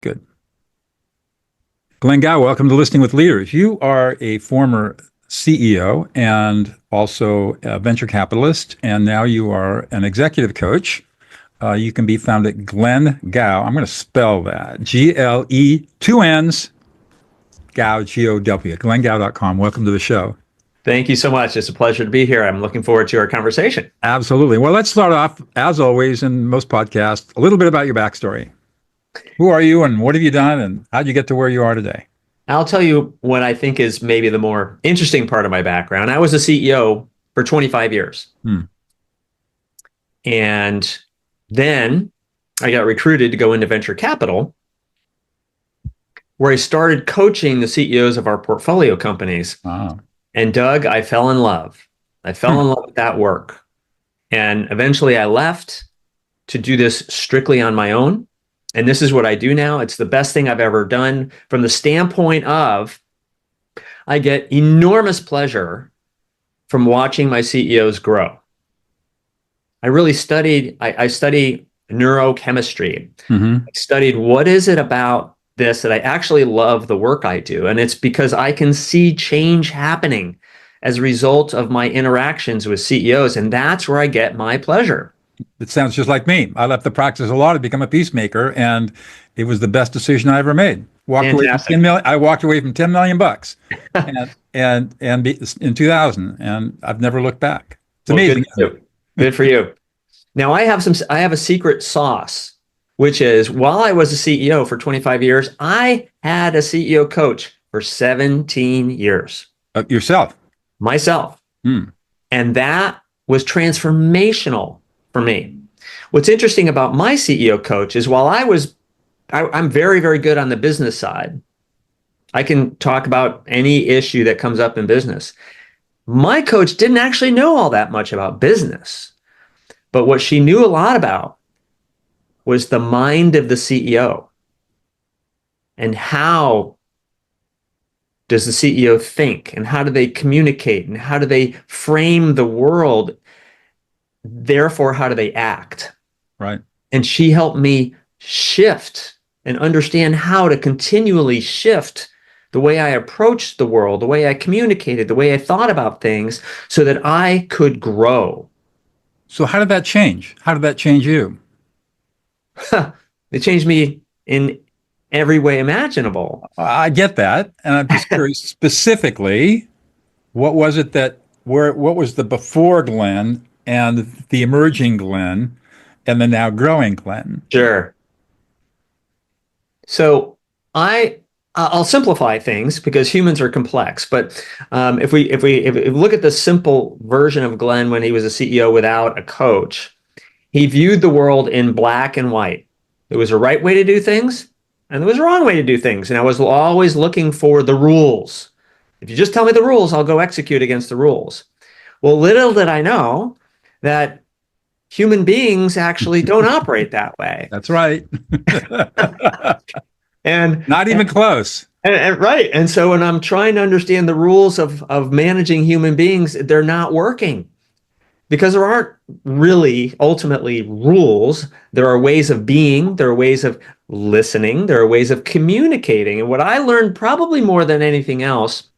Good. Glenn Gow, welcome to Listening with Leaders. You are a former CEO and also a venture capitalist, and now you are an executive coach. You can be found at Glenn Gow. I'm going to spell that. Gle, two N's, Gow, Gow, glenngow.com. Welcome to the show. Thank you so much. It's a pleasure to be here. I'm looking forward to our conversation. Absolutely. Well, let's start off, as always, in most podcasts, a little bit about your backstory. Who are you and what have you done and how'd you get to where you are today? I'll tell you what I think is maybe the more interesting part of my background. I was a CEO for 25 years. And then I got recruited to go into venture capital, where I started coaching the CEOs of our portfolio companies. Wow. And Doug, I fell in love. I fell in love with that work. And eventually I left to do this strictly on my own. And this is what I do now. It's the best thing I've ever done from the standpoint of I get enormous pleasure from watching my CEOs grow. I really studied, I study neurochemistry. I studied what is it about this that I actually love the work I do. And it's because I can see change happening as a result of my interactions with CEOs. And that's where I get my pleasure. It sounds just like me. I left the practice of law to become a peacemaker, and it was the best decision I ever made. I walked away from $10 million and in 2000, and I've never looked back. It's amazing. Good for you. Now I have a secret sauce, which is while I was a CEO for 25 years, I had a CEO coach for 17 years. Yourself? Myself. And that was transformational for me. What's interesting about my CEO coach is while I'm very, very good on the business side. I can talk about any issue that comes up in business. My coach didn't actually know all that much about business, but what she knew a lot about was the mind of the CEO and how does the CEO think and how do they communicate and how do they frame the world? Therefore, how do they act? Right. And she helped me shift and understand how to continually shift the way I approached the world, the way I communicated, the way I thought about things so that I could grow. So how did that change? How did that change you? It changed me in every way imaginable. I get that. And I'm just curious, specifically, what was the before Glenn and the emerging Glenn and the now growing Glenn? Sure. So I'll simplify things because humans are complex. But if we look at the simple version of Glenn when he was a CEO without a coach, he viewed the world in black and white. There was a right way to do things and there was a wrong way to do things. And I was always looking for the rules. If you just tell me the rules, I'll go execute against the rules. Well, little did I know that human beings actually don't operate that way. That's right. And not even close. Right. And so when I'm trying to understand the rules of managing human beings, they're not working because there aren't really ultimately rules. There are ways of being, there are ways of listening, there are ways of communicating. And what I learned probably more than anything else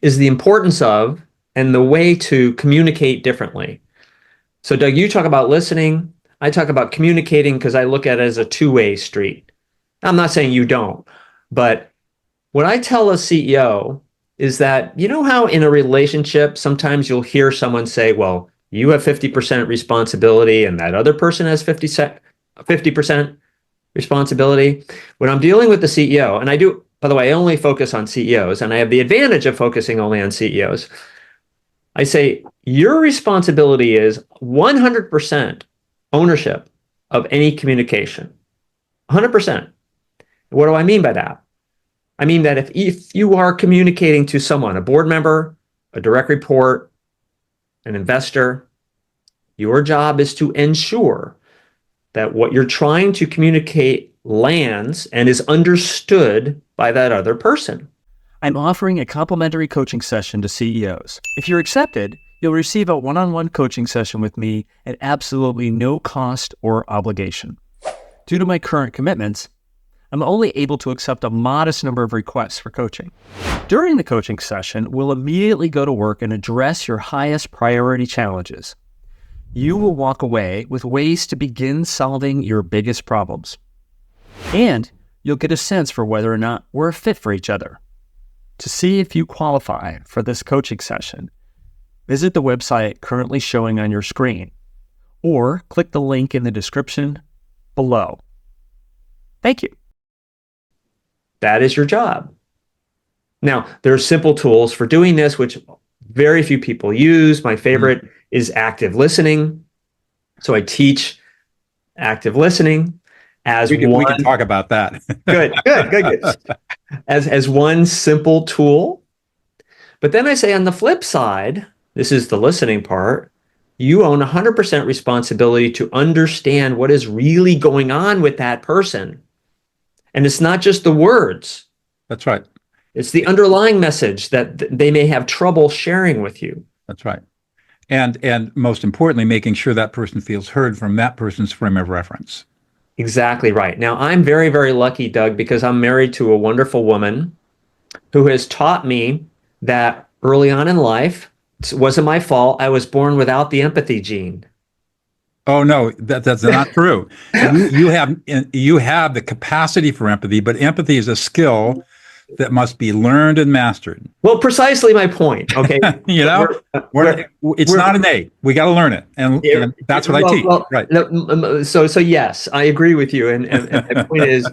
is the importance of and the way to communicate differently. So Doug, you talk about listening. I talk about communicating because I look at it as a two-way street. I'm not saying you don't, but what I tell a CEO is that, you know how in a relationship, sometimes you'll hear someone say, well, you have 50% responsibility and that other person has 50% responsibility. When I'm dealing with the CEO, and I do, by the way, I only focus on CEOs and I have the advantage of focusing only on CEOs. I say, your responsibility is 100% ownership of any communication. 100%. What do I mean by that? I mean that if you are communicating to someone, a board member, a direct report, an investor, your job is to ensure that what you're trying to communicate lands and is understood by that other person. I'm offering a complimentary coaching session to CEOs. If you're accepted, you'll receive a one-on-one coaching session with me at absolutely no cost or obligation. Due to my current commitments, I'm only able to accept a modest number of requests for coaching. During the coaching session, we'll immediately go to work and address your highest priority challenges. You will walk away with ways to begin solving your biggest problems. And you'll get a sense for whether or not we're a fit for each other. To see if you qualify for this coaching session, visit the website currently showing on your screen, or click the link in the description below. Thank you. That is your job. Now, there are simple tools for doing this, which very few people use. My favorite is active listening. So I teach active listening as we can talk about that. Good. As one simple tool. But then I say on the flip side, this is the listening part, you own 100% responsibility to understand what is really going on with that person. And it's not just the words. That's right. It's the underlying message that they may have trouble sharing with you. That's right. And most importantly, making sure that person feels heard from that person's frame of reference. Exactly right. Now, I'm very, very lucky, Doug, because I'm married to a wonderful woman who has taught me that early on in life, it wasn't my fault. I was born without the empathy gene. Oh no, that's not true. You have the capacity for empathy, but empathy is a skill that must be learned and mastered. Well, precisely my point. Okay, it's not innate. We got to learn it, and that's what I teach. Right. So yes, I agree with you. And the point is,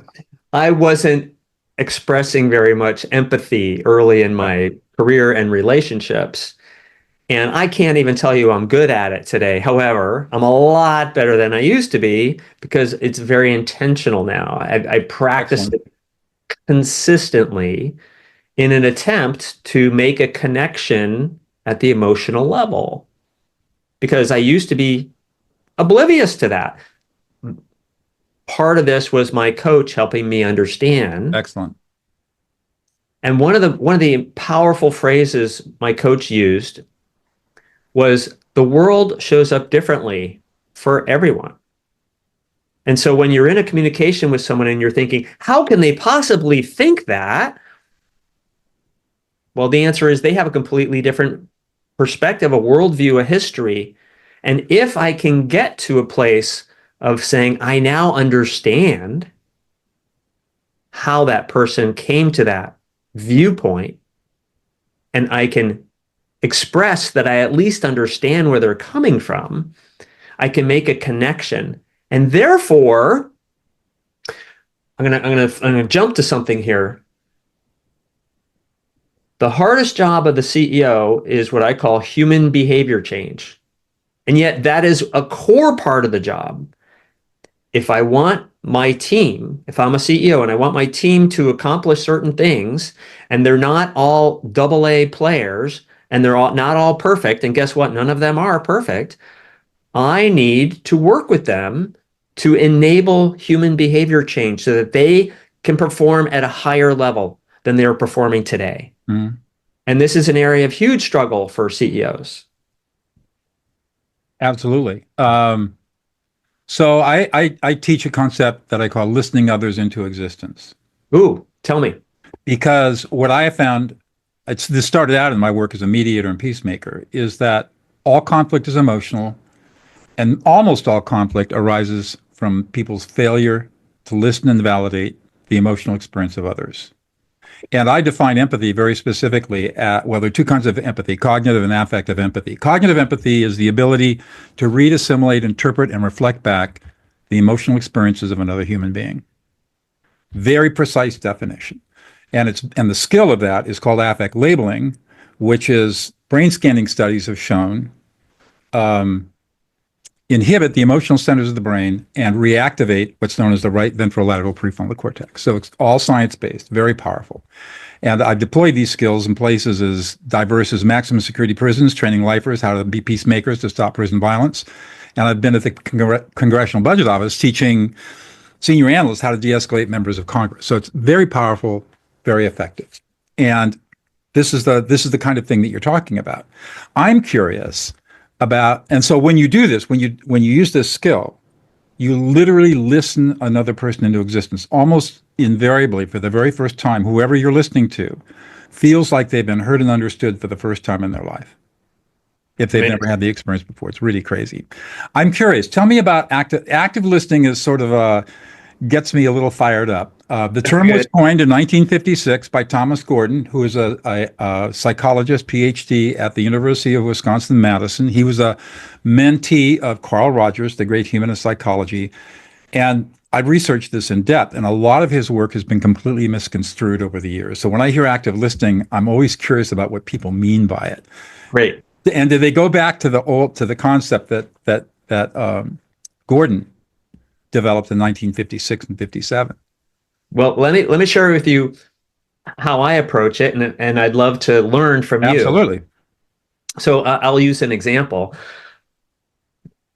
I wasn't expressing very much empathy early in my career and relationships. And I can't even tell you I'm good at it today. However, I'm a lot better than I used to be because it's very intentional now. I practice it consistently in an attempt to make a connection at the emotional level, because I used to be oblivious to that. Part of this was my coach helping me understand. Excellent. And one of the powerful phrases my coach used was, the world shows up differently for everyone. And so when you're in a communication with someone and you're thinking, how can they possibly think that? Well, the answer is they have a completely different perspective, a worldview, a history. And if I can get to a place of saying, I now understand how that person came to that viewpoint, and I can express that I at least understand where they're coming from, I can make a connection. And therefore, I'm gonna jump to something here. The hardest job of the CEO is what I call human behavior change. And yet that is a core part of the job. If I want my team, if I'm a CEO and I want my team to accomplish certain things, and they're not all AA players, and they're not all perfect, and guess what? None of them are perfect. I need to work with them to enable human behavior change so that they can perform at a higher level than they're performing today. Mm-hmm. And this is an area of huge struggle for CEOs. Absolutely. So I teach a concept that I call listening others into existence. Ooh, tell me. Because what I have found, this started out in my work as a mediator and peacemaker, is that all conflict is emotional, and almost all conflict arises from people's failure to listen and validate the emotional experience of others. And I define empathy very specifically there are two kinds of empathy, cognitive and affective empathy. Cognitive empathy is the ability to read, assimilate, interpret, and reflect back the emotional experiences of another human being. Very precise definition. And the skill of that is called affect labeling, which is brain scanning studies have shown inhibit the emotional centers of the brain and reactivate what's known as the right ventrolateral prefrontal cortex. So it's all science-based, very powerful. And I've deployed these skills in places as diverse as maximum security prisons, training lifers how to be peacemakers to stop prison violence. And I've been at the Congressional Budget Office teaching senior analysts how to de-escalate members of Congress. So it's very powerful, very effective. And this is the kind of thing that you're talking about. I'm curious about, and so when you do this, when you use this skill, You literally listen another person into existence. Almost invariably, for the very first time, whoever you're listening to feels like they've been heard and understood for the first time in their life, if they've never had the experience before. It's really crazy. I'm curious. Tell me about active listening. Is sort of gets me a little fired up. The term was coined in 1956 by Thomas Gordon, who is a psychologist, PhD at the University of Wisconsin-Madison. He was a mentee of Carl Rogers, the great humanist psychology. And I've researched this in depth, and a lot of his work has been completely misconstrued over the years. So when I hear active listening, I'm always curious about what people mean by it. Great. And did they go back to the concept that Gordon developed in 1956 and 57? Well, let me share with you how I approach it, and I'd love to learn from you. Absolutely. So I'll use an example.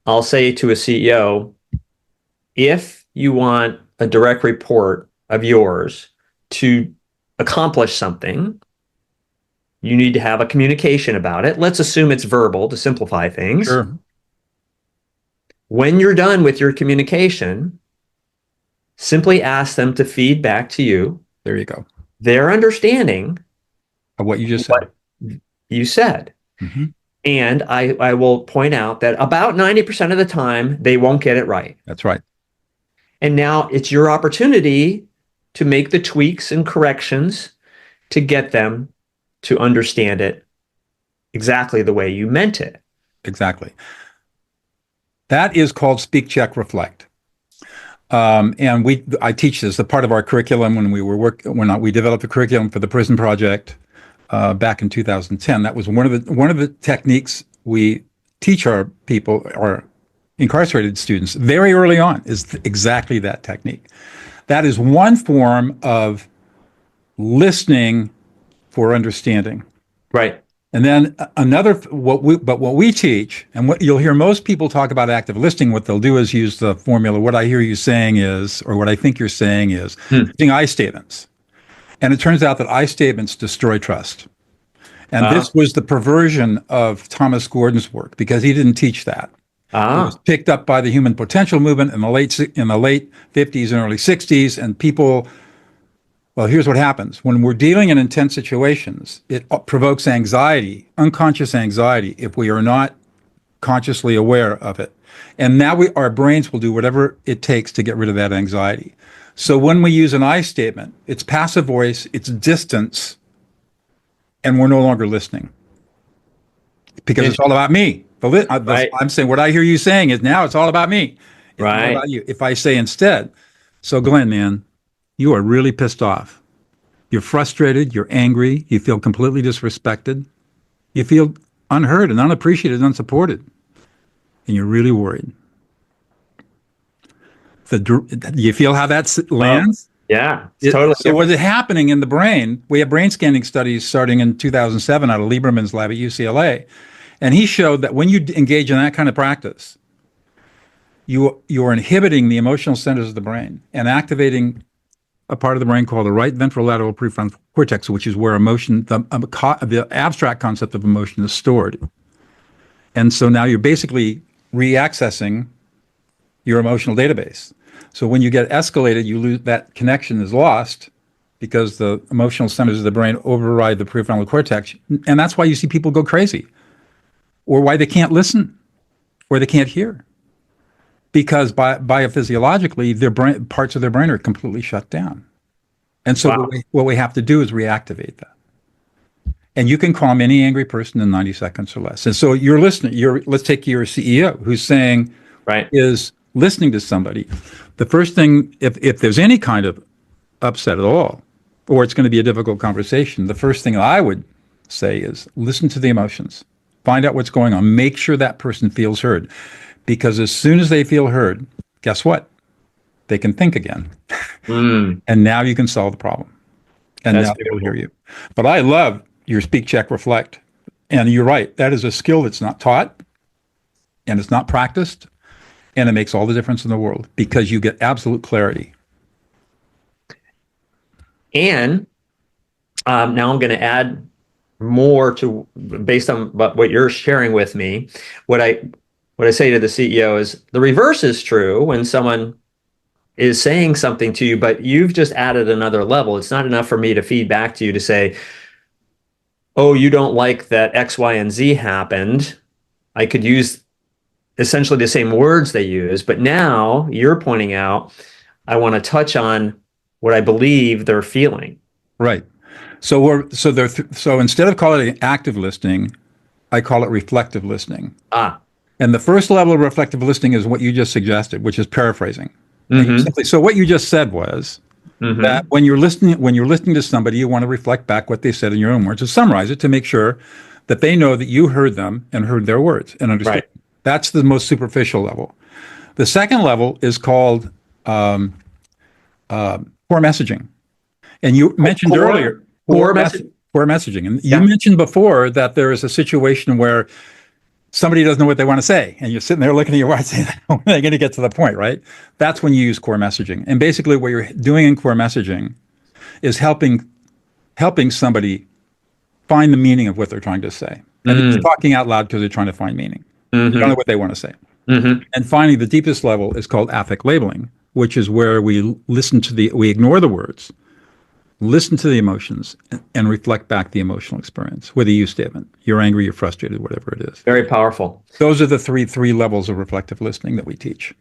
I'll say to a CEO, if you want a direct report of yours to accomplish something, you need to have a communication about it. Let's assume it's verbal to simplify things. Sure. When you're done with your communication, simply ask them to feed back to you. There you go. Their understanding Of what you just said. You said. Mm-hmm. And I will point out that about 90% of the time, they won't get it right. That's right. And now it's your opportunity to make the tweaks and corrections to get them to understand it exactly the way you meant it. Exactly. That is called speak, check, reflect. And I teach this. A part of our curriculum when we developed a curriculum for the Prison Project back in 2010. That was one of the techniques we teach our people, our incarcerated students, very early on, is exactly that technique. That is one form of listening for understanding. Right. And then what we teach, and what you'll hear most people talk about active listening, what they'll do is use the formula, what I hear you saying is, or what I think you're saying is, using I statements. And it turns out that I statements destroy trust. And this was the perversion of Thomas Gordon's work, because he didn't teach that. It was picked up by the human potential movement in the late 50s and early 60s, and people. Well, here's what happens. When we're dealing in intense situations, it provokes anxiety, unconscious anxiety, if we are not consciously aware of it. And now our brains will do whatever it takes to get rid of that anxiety. So when we use an I statement, it's passive voice, it's distance, and we're no longer listening. Because it's all about me. Right. I'm saying what I hear you saying is now it's all about me. It's all Right. about you. If I say instead, so Glenn, man, you are really pissed off. You're frustrated. You're angry. You feel completely disrespected. You feel unheard and unappreciated and unsupported. And you're really worried. You feel how that lands? Yeah. It's totally So what's happening in the brain? We have brain scanning studies starting in 2007 out of Lieberman's lab at UCLA. And he showed that when you engage in that kind of practice, you are inhibiting the emotional centers of the brain and activating a part of the brain called the right ventrolateral prefrontal cortex, which is where emotion, the abstract concept of emotion, is stored. And so now you're basically re-accessing your emotional database. So when you get escalated, you lose, that connection is lost because the emotional centers of the brain override the prefrontal cortex. And that's why you see people go crazy, or why they can't listen, or they can't hear. Because biophysiologically, their brain, parts of their brain are completely shut down. And so what we have to do is reactivate that. And you can calm any angry person in 90 seconds or less. And so you're listening. Let's take your CEO who's saying, is listening to somebody. The first thing, if there's any kind of upset at all, or it's going to be a difficult conversation, the first thing I would say is listen to the emotions. Find out what's going on. Make sure that person feels heard. Because as soon as they feel heard, guess what? They can think again. And now you can solve the problem. And now they will hear you. But I love your speak, check, reflect. And you're right. That is a skill that's not taught, and it's not practiced. And it makes all the difference in the world because you get absolute clarity. And now I'm going to add more to, based on what you're sharing with me, what I what I say to the CEO is the reverse is true when someone is saying something to you, but you've just added another level. It's not enough for me to feed back to you to say, oh, you don't like that X, Y, and Z happened. I could use essentially the same words they use, but now you're pointing out, I want to touch on what I believe they're feeling. Right. So instead of calling it active listening, I call it reflective listening. Ah. And the first level of reflective listening is what you just suggested, which is paraphrasing. Mm-hmm. So what you just said was Mm-hmm. that when you're listening to somebody, you want to reflect back what they said in your own words, to summarize it, to make sure that they know that you heard them and heard their words and understood. Right. That's the most superficial level. The second level is called core messaging. And you mentioned earlier core messaging. core messaging. And you mentioned before that there is a situation where somebody doesn't know what they want to say, and you're sitting there looking at your watch saying, when are they going to get to the point, right? That's when you use core messaging. And basically what you're doing in core messaging is helping somebody find the meaning of what they're trying to say. And they're just talking out loud because they're trying to find meaning. They don't know what they want to say. And finally, the deepest level is called affect labeling, which is where we ignore the words, listen to the emotions, and reflect back the emotional experience with a you statement. You're angry, you're frustrated, whatever it is. Very powerful. Those are the three levels of reflective listening that we teach.